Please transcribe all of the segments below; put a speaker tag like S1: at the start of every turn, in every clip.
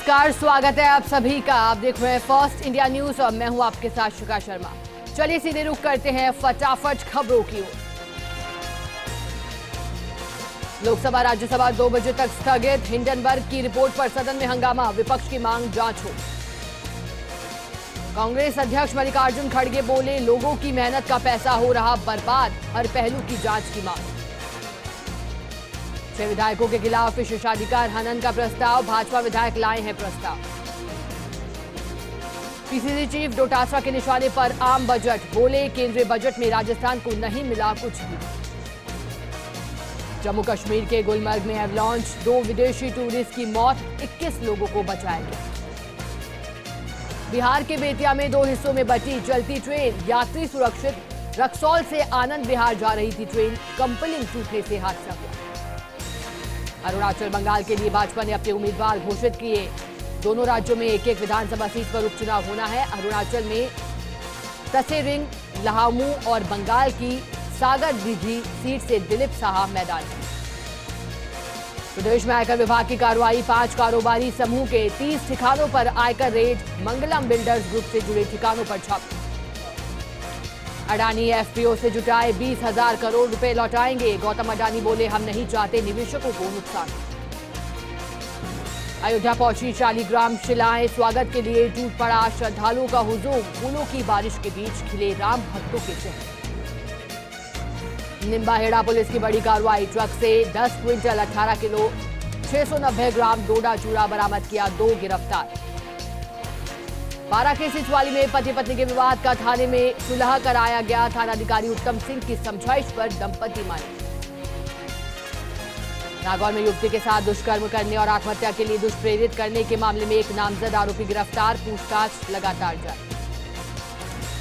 S1: नमस्कार, स्वागत है आप सभी का। आप देख रहे हैं फर्स्ट इंडिया न्यूज और मैं हूं आपके साथ शिखा शर्मा। चलिए सीधे रुख करते हैं फटाफट खबरों की ओर। लोकसभा राज्यसभा 2 बजे तक स्थगित। हिंडनबर्ग की रिपोर्ट पर सदन में हंगामा, विपक्ष की मांग जांच हो। कांग्रेस अध्यक्ष मल्लिकार्जुन खड़गे बोले, लोगों की मेहनत का पैसा हो रहा बर्बाद, हर पहलू की जांच की मांग। 6 विधायकों के खिलाफ विशेषाधिकार हनन का प्रस्ताव, भाजपा विधायक लाए हैं प्रस्ताव। पीसीसी चीफ डोटासरा के निशाने पर आम बजट, बोले केंद्रीय बजट में राजस्थान को नहीं मिला कुछ भी। जम्मू कश्मीर के गुलमर्ग में एवलांच, 2 विदेशी टूरिस्ट की मौत, 21 लोगों को बचाया गया। बिहार के बेतिया में 2 हिस्सों में बटी चलती ट्रेन, यात्री सुरक्षित। रक्सौल से आनंद विहार जा रही थी ट्रेन, कंपलिंग टूटने से हादसा हुआ। अरुणाचल बंगाल के लिए भाजपा ने अपने उम्मीदवार घोषित किए। दोनों राज्यों में एक-एक विधानसभा सीट पर उपचुनाव होना है। अरुणाचल में तसेरिंग, लहामू और बंगाल की सागर दिघी सीट से दिलीप साहा मैदान में। प्रदेश में आयकर विभाग की कार्रवाई, 5 कारोबारी समूह के 30 ठिकानों पर आयकर रेड, मंगलम बिल्डर्स ग्रुप से जुड़े ठिकानों पर छापे। अडानी एफपीओ से जुटाए 20,000 करोड़ रुपए लौटाएंगे। गौतम अडानी बोले, हम नहीं चाहते निवेशकों को नुकसान। अयोध्या पहुंची शालिग्राम शिलाएं, स्वागत के लिए टूट पड़ा श्रद्धालुओं का हुजूम। फूलों की बारिश के बीच खिले राम भक्तों के चेहरे। निम्बाहेड़ा पुलिस की बड़ी कार्रवाई, ट्रक से 10 क्विंटल 18 किलो 690 ग्राम डोडा चूड़ा बरामद किया, 2 गिरफ्तार। बारां के सिचवाली में पति पत्नी के विवाद का थाने में सुलह कराया गया। थानाधिकारी उत्तम सिंह की समझाइश पर दंपति माने। नागौर में युवती के साथ दुष्कर्म करने और आत्महत्या के लिए दुष्प्रेरित करने के मामले में एक नामजद आरोपी गिरफ्तार, पूछताछ लगातार जारी।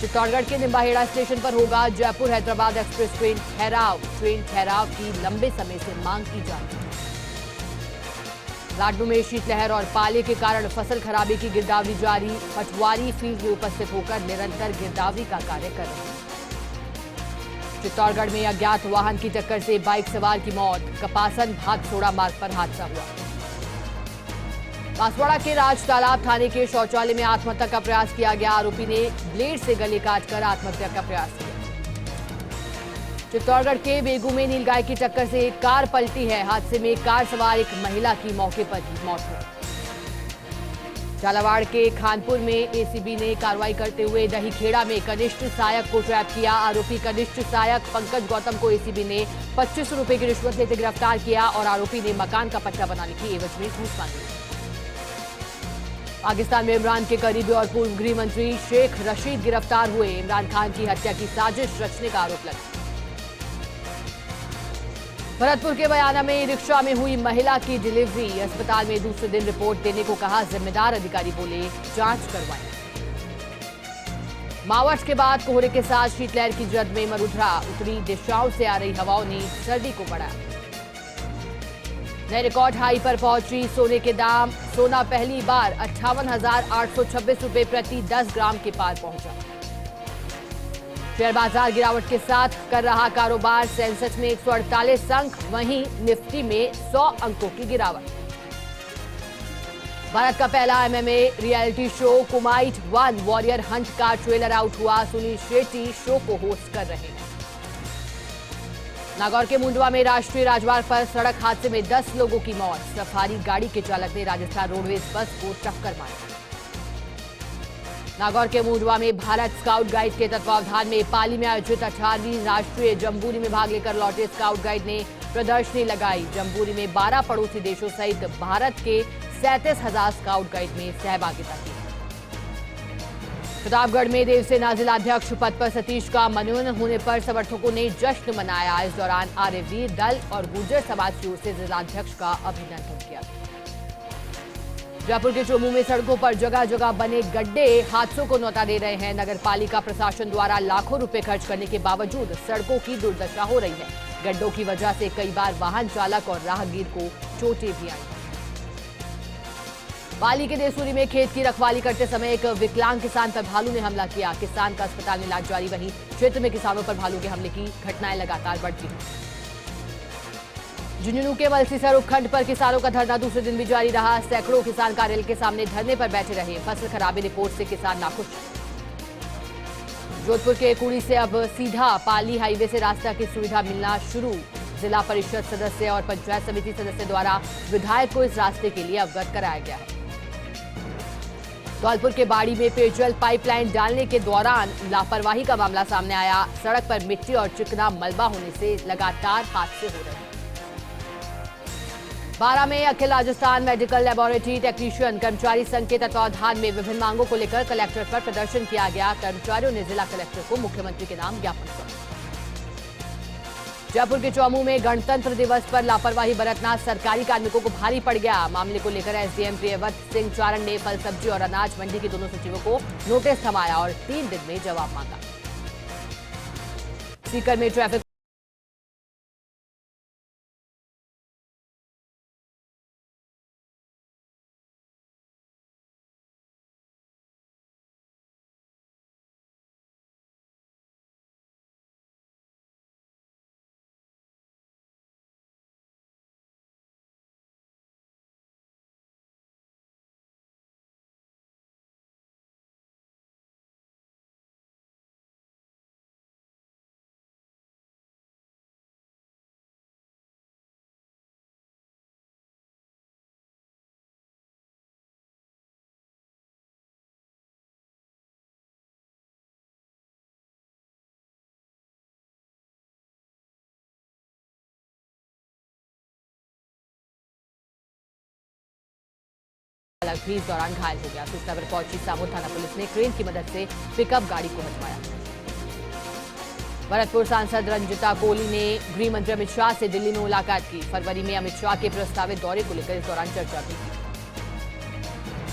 S1: चित्तौड़गढ़ के निम्बाहेड़ा स्टेशन पर होगा जयपुर हैदराबाद एक्सप्रेस ट्रेन ठहराव। ट्रेन ठहराव की लंबे समय से मांग की जा रही है। लाडनू में शीतलहर और पाले के कारण फसल खराबे की गिरदावरी जारी। पटवारी फील्ड में उपस्थित होकर निरंतर गिरदावरी का कार्य कर रहे हैं। चित्तौड़गढ़ में अज्ञात वाहन की टक्कर से बाइक सवार की मौत। कपासन भागसोड़ा मार्ग पर हादसा हुआ। बांसवाड़ा के राज तालाब थाने के शौचालय में आत्महत्या का प्रयास किया गया। आरोपी ने ब्लेड से गले काटकर आत्महत्या का प्रयास किया। चित्तौड़गढ़ के बेगू में नीलगाय की टक्कर से एक कार पलटी है। हादसे में कार सवार एक महिला की मौके पर ही मौत हो गई। झालावाड़ के खानपुर में एसीबी ने कार्रवाई करते हुए दहीखेड़ा में कनिष्ठ सहायक को ट्रैप किया। आरोपी कनिष्ठ सहायक पंकज गौतम को एसीबी ने 25 रुपए की रिश्वत लेते गिरफ्तार किया और आरोपी ने मकान का पट्टा बनाने की एवज में घूस मांगी। पाकिस्तान में इमरान के करीबी और पूर्व गृह मंत्री शेख रशीद गिरफ्तार हुए। इमरान खान की हत्या की साजिश रचने का आरोप लगा। भरतपुर के बयाना में रिक्शा में हुई महिला की डिलीवरी, अस्पताल में दूसरे दिन रिपोर्ट देने को कहा। जिम्मेदार अधिकारी बोले, जांच करवाएं। मावठ के बाद कोहरे के साथ शीतलहर की जद में मरुधरा, उत्तरी दिशाओं से आ रही हवाओं ने सर्दी को बढ़ाया। नए रिकॉर्ड हाई पर पहुंची सोने के दाम। सोना पहली बार 58,826 रुपए प्रति 10 ग्राम के पार पहुंचा। शेयर बाजार गिरावट के साथ कर रहा कारोबार। सेंसेक्स में 148 अंक, वहीं निफ्टी में 100 अंकों की गिरावट। भारत का पहला MMA reality show कुमाइट 1 warrior Hunt का ट्रेलर आउट हुआ। सुनील शेट्टी शो को होस्ट कर रहे हैं। नागौर के मुंडवा में राष्ट्रीय राजमार्ग पर सड़क हादसे में 10 लोगों की मौत। सफारी गाड़ी के चालक ने राजस्थान रोडवेज बस को टक्कर मारी। नागौर के मुंडवा में भारत स्काउट गाइड के तत्वावधान में पाली में आयोजित 18वीं राष्ट्रीय जम्बूरी में भाग लेकर लौटे स्काउट गाइड ने प्रदर्शनी लगाई। जम्बूरी में 12 पड़ोसी देशों सहित भारत के 37,000 स्काउट गाइड में सहभागिता की। प्रतापगढ़ में देवसेना जिलाध्यक्ष पद पर सतीश का मनोनयन होने पर समर्थकों ने जश्न मनाया। इस दौरान आर्यवीर दल और गुर्जर समाज की ओर से जिलाध्यक्ष का अभिनंदन किया। जयपुर के चोमू में सड़कों पर जगह जगह बने गड्ढे हादसों को न्योता दे रहे हैं। नगर पालिका प्रशासन द्वारा लाखों रुपए खर्च करने के बावजूद सड़कों की दुर्दशा हो रही है। गड्ढों की वजह से कई बार वाहन चालक और राहगीर को चोटें भी आई। पाली के देसूरी में खेत की रखवाली करते समय एक विकलांग किसान पर भालू ने हमला किया। किसान का अस्पताल में इलाज जारी। वहीं क्षेत्र में किसानों पर भालू के हमले की घटनाएं लगातार बढ़ती हैं। झुंझुनू के मलसीसर उपखंड पर किसानों का धरना दूसरे दिन भी जारी रहा। सैकड़ों किसान कार्यालय के सामने धरने पर बैठे रहे। फसल खराबी रिपोर्ट से किसान नाखुश। जोधपुर के कुड़ी से अब सीधा पाली हाईवे से रास्ता की सुविधा मिलना शुरू। जिला परिषद सदस्य और पंचायत समिति सदस्य द्वारा विधायक को इस रास्ते के लिए अवगत कराया गया है। धौलपुर के बाड़ी में पेयजल पाइपलाइन डालने के दौरान लापरवाही का मामला सामने आया। सड़क पर मिट्टी और चिकना मलबा होने से लगातार हादसे हो रहे हैं। बारा में अखिल राजस्थान मेडिकल लेबोरेटरी टेक्नीशियन कर्मचारी संघ के तत्वावधान में विभिन्न मांगों को लेकर कलेक्टर पर प्रदर्शन किया गया। कर्मचारियों ने जिला कलेक्टर को मुख्यमंत्री के नाम ज्ञापन सौंपा। जयपुर के चौमू में गणतंत्र दिवस पर लापरवाही बरतना सरकारी कार्मिकों को भारी पड़ गया। मामले को लेकर एसडीएम प्रियव्रत सिंह चारण ने फल सब्जी और अनाज मंडी के दोनों सचिवों को नोटिस थमाया और 3 दिन में जवाब मांगा। सीकर में ट्रैफिक भी इस दौरान घायल हो गया। सूचना पर पहुंची सामो थाना पुलिस ने क्रेन की मदद से पिकअप गाड़ी को हटवाया। भरतपुर सांसद रंजिता कोहली ने गृह मंत्री अमित शाह से दिल्ली में मुलाकात की। फरवरी में अमित शाह के प्रस्तावित दौरे को लेकर इस दौरान चर्चा की।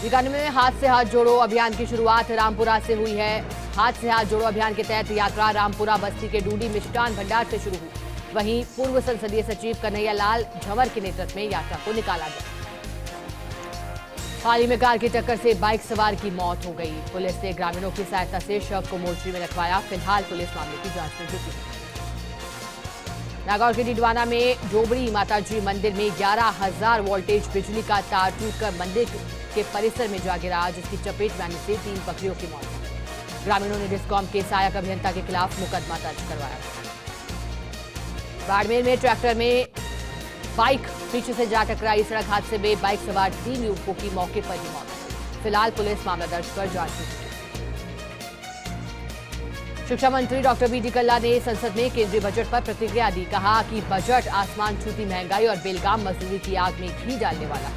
S1: बीकानेर में हाथ से हाथ जोड़ो अभियान की शुरुआत रामपुरा से हुई है। हाथ से हाथ जोड़ो अभियान के तहत यात्रा रामपुरा बस्ती के डूडी मिष्ठान भंडार से शुरू हुई। वहीं पूर्व संसदीय सचिव कन्हैया लाल झंवर के नेतृत्व में यात्रा को निकाला गया। हाल ही में कार की टक्कर से बाइक सवार की मौत हो गई। पुलिस ने ग्रामीणों की सहायता से शव को मोर्चरी में रखवाया। फिलहाल पुलिस मामले की जांच में जुटी है। नागौर के डिडवाना में डोबरी माताजी मंदिर में 11,000 वोल्टेज बिजली का तार टूटकर मंदिर के परिसर में जा गिरा, जिसकी चपेट में आने से 3 बकरियों की मौत हुई। ग्रामीणों ने डिस्कॉम के सहायक अभियंता के खिलाफ मुकदमा दर्ज करवाया। बाड़मेर में ट्रैक्टर में बाइक पीछे से जा टकराई। सड़क हादसे में बाइक सवार 3 युवकों की मौके पर ही मौत हुई। फिलहाल पुलिस मामला दर्ज कर जांच में जुटी। शिक्षा मंत्री डॉक्टर बी डी कल्ला ने संसद में केंद्रीय बजट पर प्रतिक्रिया दी। कहा कि बजट आसमान छूती महंगाई और बेलगाम मजदूरी की आग में घी डालने वाला है।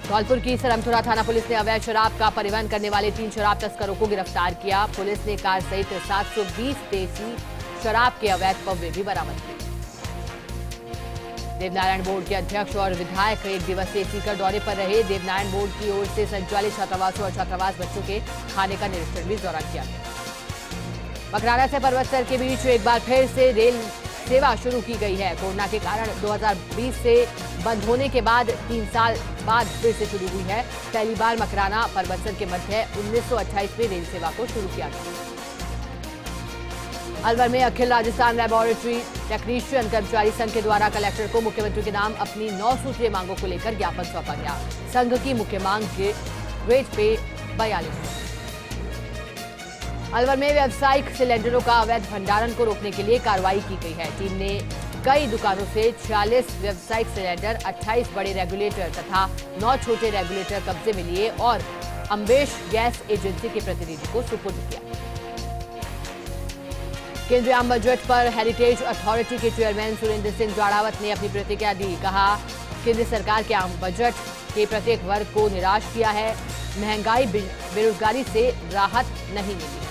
S1: धौलपुर की सरमथुरा थाना पुलिस ने अवैध शराब का परिवहन करने वाले 3 शराब तस्करों को गिरफ्तार किया। पुलिस ने कार सहित 720 देसी शराब के अवैध पव्वे भी बरामद किए। देवनारायण बोर्ड के अध्यक्ष और विधायक 1 दिवसीय सीकर दौरे पर रहे। देवनारायण बोर्ड की ओर से संचालित छात्रावासों और छात्रावास बच्चों के खाने का निरीक्षण भी इस दौरान किया गया। मकराना से पर्वतसर के बीच एक बार फिर से रेल सेवा शुरू की गई है। कोरोना के कारण 2020 से बंद होने के बाद 3 साल बाद फिर से शुरू हुई है। पहली बार मकराना पर्वतसर के मध्य 1928 में रेल सेवा को शुरू किया गया। अलवर में अखिल राजस्थान लेबोरेटरी टेक्नीशियन कर्मचारी संघ के द्वारा कलेक्टर को मुख्यमंत्री के नाम अपनी 9 सूत्रीय मांगों को लेकर ज्ञापन सौंपा गया। संघ की मुख्य मांग के वेज पे 42। अलवर में व्यावसायिक सिलेंडरों का अवैध भंडारण को रोकने के लिए कार्रवाई की गई है। टीम ने कई दुकानों से 46 व्यावसायिक सिलेंडर, 28 बड़े रेगुलेटर तथा 9 छोटे रेगुलेटर कब्जे में लिए और अम्बेश गैस एजेंसी के प्रतिनिधि को सुपुर्द किया। केंद्रीय आम बजट पर हेरिटेज अथॉरिटी के चेयरमैन सुरेंद्र सिंह जाड़ावत ने अपनी प्रतिक्रिया दी। कहा, केंद्र सरकार के आम बजट के प्रत्येक वर्ग को निराश किया है। महंगाई बेरोजगारी से राहत नहीं मिली।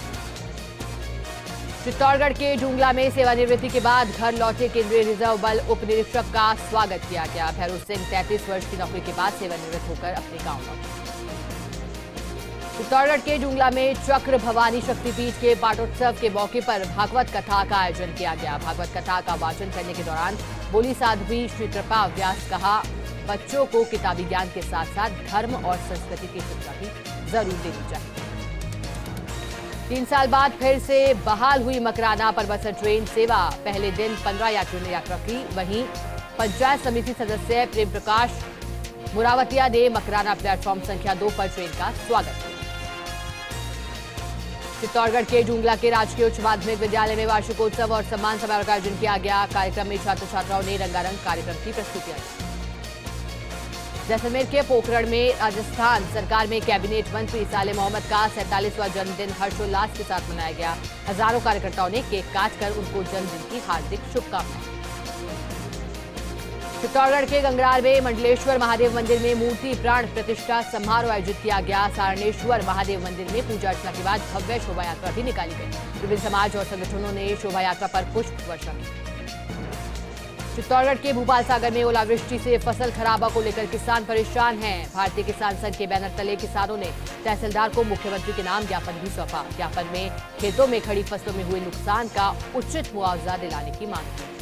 S1: चित्तौड़गढ़ के डूंगला में सेवानिवृत्ति के बाद घर लौटे केंद्रीय रिजर्व बल उप निरीक्षक का स्वागत किया गया। भैरू सिंह 33 वर्ष की नौकरी के बाद सेवानिवृत्त होकर अपने गांव लौटे। चित्तौड़गढ़ के डूंगला में चक्र भवानी शक्तिपीठ के पाटोत्सव के मौके पर भागवत कथा का आयोजन किया गया। भागवत कथा का वाचन करने के दौरान बोली साध्वी श्री कृपा व्यास। कहा, बच्चों को किताबी ज्ञान के साथ साथ धर्म और संस्कृति की शिक्षा भी जरूर देनी चाहिए। 3 साल बाद फिर से बहाल हुई मकराना परबसर ट्रेन सेवा। पहले दिन 15 यात्रियों ने यात्रा की। वहीं पंचायत समिति सदस्य प्रेम प्रकाश मुरावतिया ने मकराना प्लेटफॉर्म संख्या 2 पर ट्रेन का स्वागत किया। चित्तौड़गढ़ के डूंगला के राजकीय उच्च माध्यमिक विद्यालय में वार्षिकोत्सव और सम्मान समारोह का आयोजन किया गया। कार्यक्रम में छात्र छात्राओं ने रंगारंग कार्यक्रम की प्रस्तुतियां दी। जैसलमेर के पोखरण में राजस्थान सरकार में कैबिनेट मंत्री सालेह मोहम्मद का 47वां जन्मदिन हर्षोल्लास के साथ मनाया गया। हजारों कार्यकर्ताओं ने केक काटकर उनको जन्मदिन की हार्दिक शुभकामनाएं। चित्तौड़गढ़ के गंगरार में मंडलेश्वर महादेव मंदिर में मूर्ति प्राण प्रतिष्ठा समारोह आयोजित किया गया। सारणेश्वर महादेव मंदिर में पूजा अर्चना के बाद भव्य शोभा यात्रा भी निकाली गई। विभिन्न समाज और संगठनों ने शोभा यात्रा पर पुष्प वर्षा की। चित्तौड़गढ़ के भूपाल सागर में ओलावृष्टि से फसल खराबा को लेकर किसान परेशान हैं। भारतीय किसान संघ के बैनर तले किसानों ने तहसीलदार को मुख्यमंत्री के नाम ज्ञापन भी सौंपा। ज्ञापन में खेतों में खड़ी फसलों में हुए नुकसान का उचित मुआवजा दिलाने की मांग की।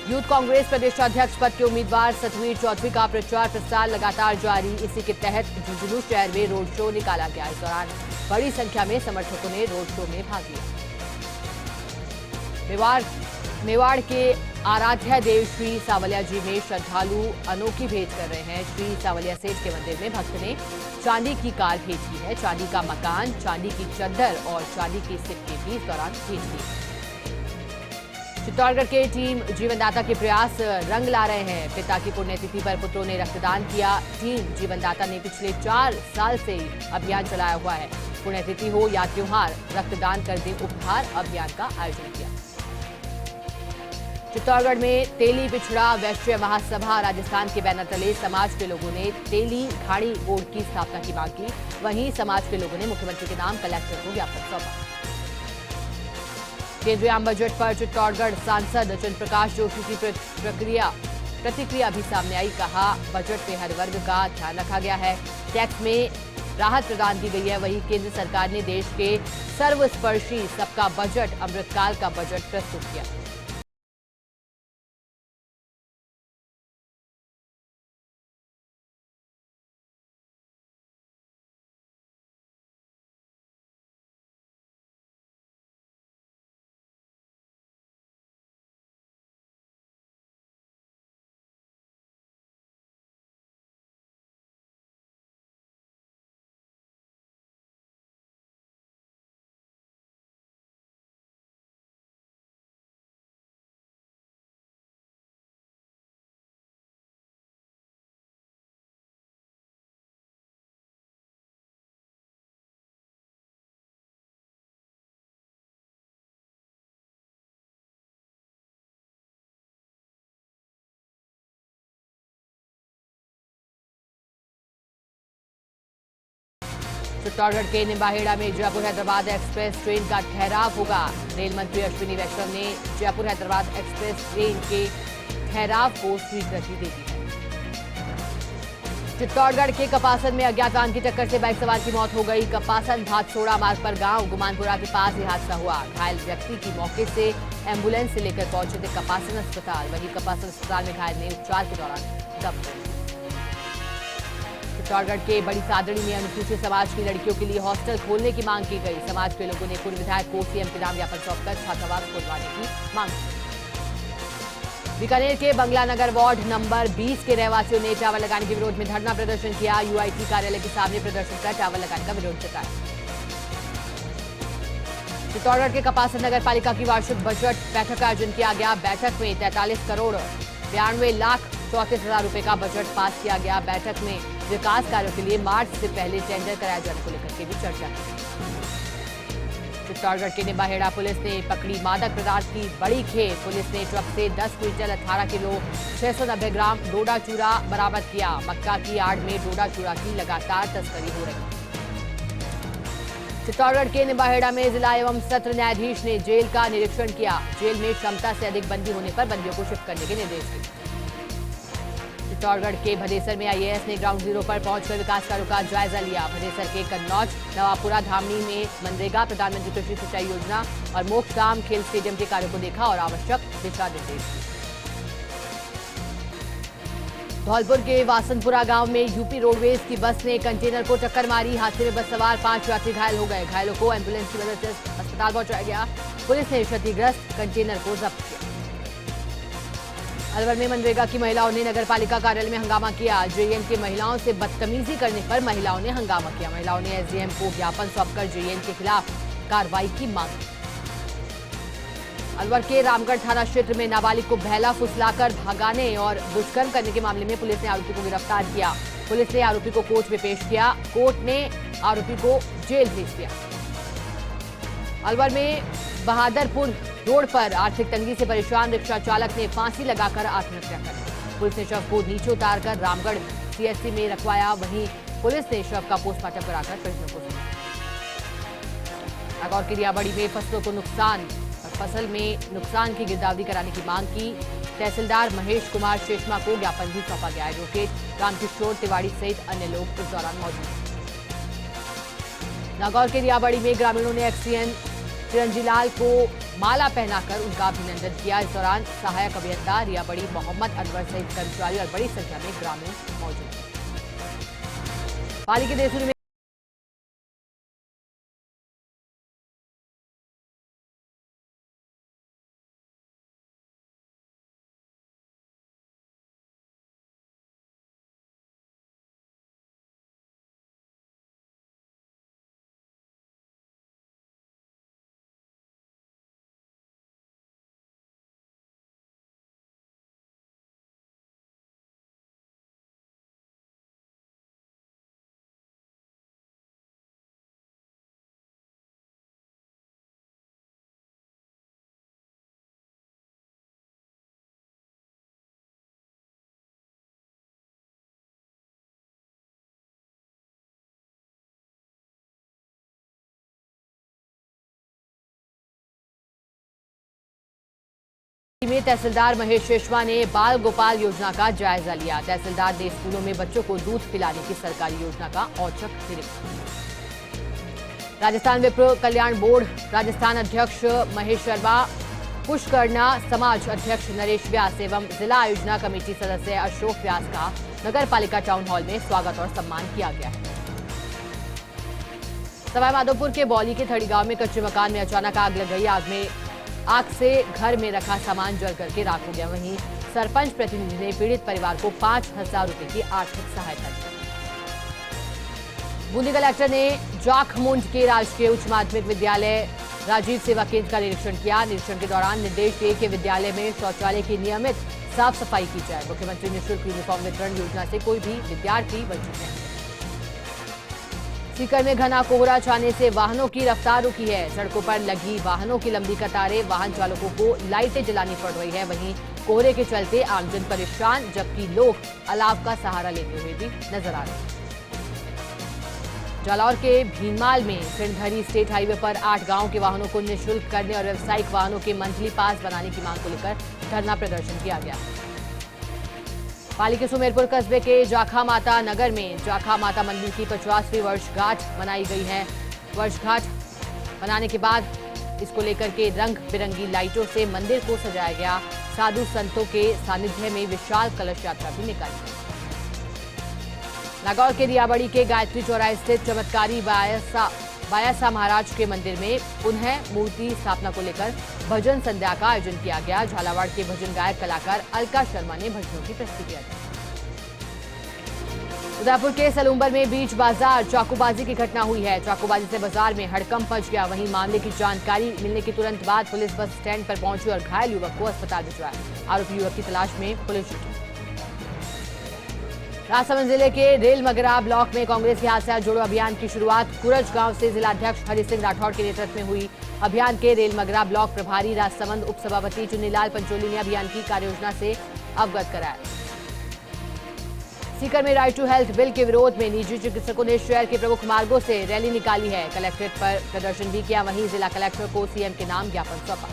S1: यूथ कांग्रेस प्रदेश अध्यक्ष पद के उम्मीदवार सतवीर चौधरी का प्रचार प्रसार लगातार जारी। इसी के तहत झुंझुनू शहर में रोड शो निकाला गया। इस दौरान बड़ी संख्या में समर्थकों ने रोड शो में भाग लिया। मेवाड़ के आराध्या देव श्री सावलिया जी में श्रद्धालु अनोखी भेंट कर रहे हैं। श्री सावलिया सेठ के मंदिर में भक्त ने चांदी की कार भेंट की है। चांदी का मकान, चांदी की चद्दर और चांदी के सिक्के भी इस दौरान भेंट किए। चित्तौड़गढ़ के टीम जीवनदाता के प्रयास रंग ला रहे हैं। पिता की पुण्यतिथि पर पुत्रों ने रक्तदान किया। टीम जीवनदाता ने पिछले 4 साल से अभियान चलाया हुआ है। पुण्यतिथि हो या त्योहार, रक्तदान कर दे उपहार अभियान का आयोजन किया। चित्तौड़गढ़ में तेली पिछड़ा वैश्य महासभा राजस्थान के बैनर तले समाज के लोगों ने तेली खाड़ी बोर्ड की स्थापना की मांग की। वहीं समाज के लोगों ने मुख्यमंत्री के नाम कलेक्टर को ज्ञापन सौंपा। केंद्रीय आम बजट पर चित्तौड़गढ़ सांसद चंद्र प्रकाश जोशी की प्रतिक्रिया भी सामने आई। कहा, बजट में हर वर्ग का ध्यान रखा गया है। टैक्स में राहत प्रदान की गई है। वहीं केंद्र सरकार ने देश के सर्वस्पर्शी सबका बजट अमृतकाल का बजट प्रस्तुत किया। चित्तौड़गढ़ के निम्बाहेड़ा में जयपुर हैदराबाद एक्सप्रेस ट्रेन का ठहराव होगा। रेल मंत्री अश्विनी वैष्णव ने जयपुर हैदराबाद एक्सप्रेस ट्रेन के ठहराव को स्वीकृति दे दी है। चित्तौड़गढ़ के कपासन में अज्ञात वाहन की टक्कर से बाइक सवार की मौत हो गई। कपासन भातसोड़ा मार्ग पर गांव गुमानपुरा के पास यह हादसा हुआ। घायल व्यक्ति की मौके से एम्बुलेंस से लेकर पहुंचे थे कपासन अस्पताल। वहीं कपासन अस्पताल में घायल ने उपचार के दौरान दम तोड़ दिया। चित्तौड़गढ़ के बड़ी सादड़ी में अनुसूचित समाज की लड़कियों के लिए हॉस्टल खोलने की मांग की गई। समाज के लोगों ने पूर्व विधायक को सीएम के नाम ज्ञापन सौंपकर छात्रावास खुलवाने की मांग की। बीकानेर के बंगला नगर वार्ड नंबर 20 के रहवासियों ने टावर लगाने के विरोध में धरना प्रदर्शन किया। यूआईटी कार्यालय के सामने प्रदर्शन कर टावर लगाने का विरोध जताया। चित्तौड़गढ़ के कपासन नगर पालिका की वार्षिक बजट बैठक का आयोजन किया गया। बैठक में 43 करोड़ 92,34,00,000 रुपए का बजट पास किया गया। बैठक में विकास कार्यों के लिए मार्च से पहले टेंडर कराए जाने को लेकर के भी चर्चा की। चित्तौड़गढ़ के निम्बाहेड़ा पुलिस ने पकड़ी मादक पदार्थ की बड़ी खेप। पुलिस ने ट्रक से 10 क्विंटल 18 किलो 690 ग्राम डोडा चूरा बरामद किया। मक्का की आड़ में डोडा चूरा की लगातार तस्करी हो रही है। चित्तौड़गढ़ के निम्बाहेड़ा में जिला एवं सत्र न्यायाधीश ने जेल का निरीक्षण किया। जेल में क्षमता से अधिक बंदी होने पर बंदियों को शिफ्ट करने के निर्देश दिए। चित्तौड़गढ़ के भदेसर में आईएएस ने ग्राउंड जीरो पर पहुंचकर विकास कार्यों का जायजा लिया। भदेसर के कन्नौज नवापुरा धामनी में मनरेगा, प्रधानमंत्री कृषि सिंचाई योजना और मोक्षधाम खेल स्टेडियम के कार्यों को देखा और आवश्यक दिशा निर्देश दिए। धौलपुर के वासनपुरा गांव में यूपी रोडवेज की बस ने कंटेनर को टक्कर मारी। हादसे में बस सवार 5 यात्री घायल हो गए। घायलों को एम्बुलेंस की मदद से अस्पताल पहुंचाया गया। पुलिस ने क्षतिग्रस्त कंटेनर को जब्त किया। अलवर में मनरेगा की महिलाओं ने नगर पालिका कार्यालय में हंगामा किया। जेएन के महिलाओं से बदतमीजी करने पर महिलाओं ने हंगामा किया। महिलाओं ने एसडीएम को ज्ञापन सौंपकर जेएन के खिलाफ कार्रवाई की मांग की। अलवर के रामगढ़ थाना क्षेत्र में नाबालिग को बहला फुसलाकर भगाने और दुष्कर्म करने के मामले में पुलिस ने आरोपी को गिरफ्तार किया। पुलिस ने आरोपी को कोर्ट में पेश किया। कोर्ट ने आरोपी को जेल भेज दिया। अलवर में बहादुरपुर रोड पर आर्थिक तंगी से परेशान रिक्शा चालक ने फांसी लगाकर आत्महत्या कर ली। पुलिस ने शव को नीचे उतारकर रामगढ़ सीएससी में रखवाया। वहीं पुलिस ने शव का पोस्टमार्टम कराकर परिजनों को सौंपा। नागौर के रियाबड़ी में फसल में नुकसान की गिरदावरी कराने की मांग की। तहसीलदार महेश कुमार शेषमा को ज्ञापन भी सौंपा गया। एडवोकेट रामकिशोर तिवाड़ी सहित अन्य लोग इस दौरान मौजूद थे। नागौर के रियाबड़ी में ग्रामीणों ने एक्सीएन चिरंजीलाल को माला पहनाकर उनका अभिनंदन किया। इस दौरान सहायक अभियंता रियाबड़ी मोहम्मद अनवर सहित कर्मचारी और बड़ी संख्या में ग्रामीण मौजूद थे। पाली के देसूरी में तहसीलदार महेश शेषमा ने बाल गोपाल योजना का जायजा लिया। तहसीलदार ने स्कूलों में बच्चों को दूध पिलाने की सरकारी योजना का औचक निरीक्षण किया। राजस्थान विप्र कल्याण बोर्ड राजस्थान अध्यक्ष महेश शर्मा, पुष्करना समाज अध्यक्ष नरेश व्यास एवं जिला आयोजना कमेटी सदस्य अशोक व्यास का नगर पालिका टाउन हॉल में स्वागत और सम्मान किया गया है। सवाईमाधोपुर के बौली के थड़ी गांव में कच्चे मकान में अचानक आग लग गई। आग से घर में रखा सामान जल करके राख हो गया। वहीं सरपंच प्रतिनिधि ने पीड़ित परिवार को 5,000 रुपए की आर्थिक सहायता दी। बूंदी कलेक्टर ने जाखमुंड के राजकीय उच्च माध्यमिक विद्यालय राजीव सेवा केंद्र का निरीक्षण किया। निरीक्षण के दौरान निर्देश दिए कि विद्यालय में शौचालय की नियमित साफ सफाई की जाए। मुख्यमंत्री निःशुल्क यूनिफॉर्म वितरण योजना से कोई भी विद्यार्थी वंचित नहीं। सीकर में घना कोहरा छाने से वाहनों की रफ्तार रुकी है। सड़कों पर लगी वाहनों की लंबी कतारें, वाहन चालकों को लाइटें जलानी पड़ रही है। वहीं कोहरे के चलते आमजन परेशान, जबकि लोग अलाव का सहारा लेते हुए भी नजर आ रहे हैं। जालौर के भीनमाल में सिणधरी स्टेट हाईवे पर 8 गांव के वाहनों को निःशुल्क करने और व्यावसायिक वाहनों के मंथली पास बनाने की मांग को लेकर धरना प्रदर्शन किया गया। पाली के सुमेरपुर कस्बे के जाखा माता नगर में जाखा माता मंदिर की 50वीं वर्षगांठ मनाई गई है। वर्षगांठ मनाने के बाद इसको लेकर के रंग बिरंगी लाइटों से मंदिर को सजाया गया। साधु संतों के सानिध्य में विशाल कलश यात्रा भी निकाली गई। नागौर के रियाबड़ी के गायत्री चौराहे स्थित चमत्कारी बायासा महाराज के मंदिर में पुनः मूर्ति स्थापना को लेकर भजन संध्या का आयोजन किया गया। झालावाड़ के भजन गायक कलाकार अलका शर्मा ने भजनों की प्रस्तुति दी। उदयपुर के सलूम्बर में बीच बाजार चाकूबाजी की घटना हुई है। चाकूबाजी से बाजार में हड़कंप मच गया। वहीं मामले की जानकारी मिलने के तुरंत बाद पुलिस बस स्टैंड पर पहुंची और घायल युवक को अस्पताल भिजवाया। आरोपी युवक की तलाश में पुलिस जुटी। राजसमंद जिले के रेलमगरा ब्लॉक में कांग्रेस के हाथ से जोड़ो अभियान की शुरुआत कुरज गांव से जिलाध्यक्ष हरि सिंह राठौड़ के नेतृत्व में हुई। अभियान के रेलमगरा ब्लॉक प्रभारी राजसमंद उपसभापति चुन्नीलाल पंचोली ने अभियान की कार्ययोजना से अवगत कराया। सीकर में राइट टू हेल्थ बिल के विरोध में निजी चिकित्सकों ने शहर के प्रमुख मार्गों से रैली निकाली है। कलेक्ट्रेट पर प्रदर्शन भी किया। वहीं जिला कलेक्टर को सीएम के नाम ज्ञापन सौंपा।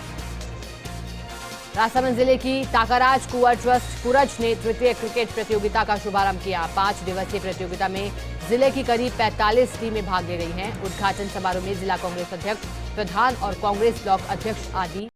S1: राजसमंद जिले की ताकाराज कुंवर ट्रस्ट कुरज ने तृतीय क्रिकेट प्रतियोगिता का शुभारंभ किया। 5 दिवसीय प्रतियोगिता में जिले की करीब 45 टीमें भाग ले रही हैं। उद्घाटन समारोह में जिला कांग्रेस अध्यक्ष, प्रधान और कांग्रेस ब्लॉक अध्यक्ष आदि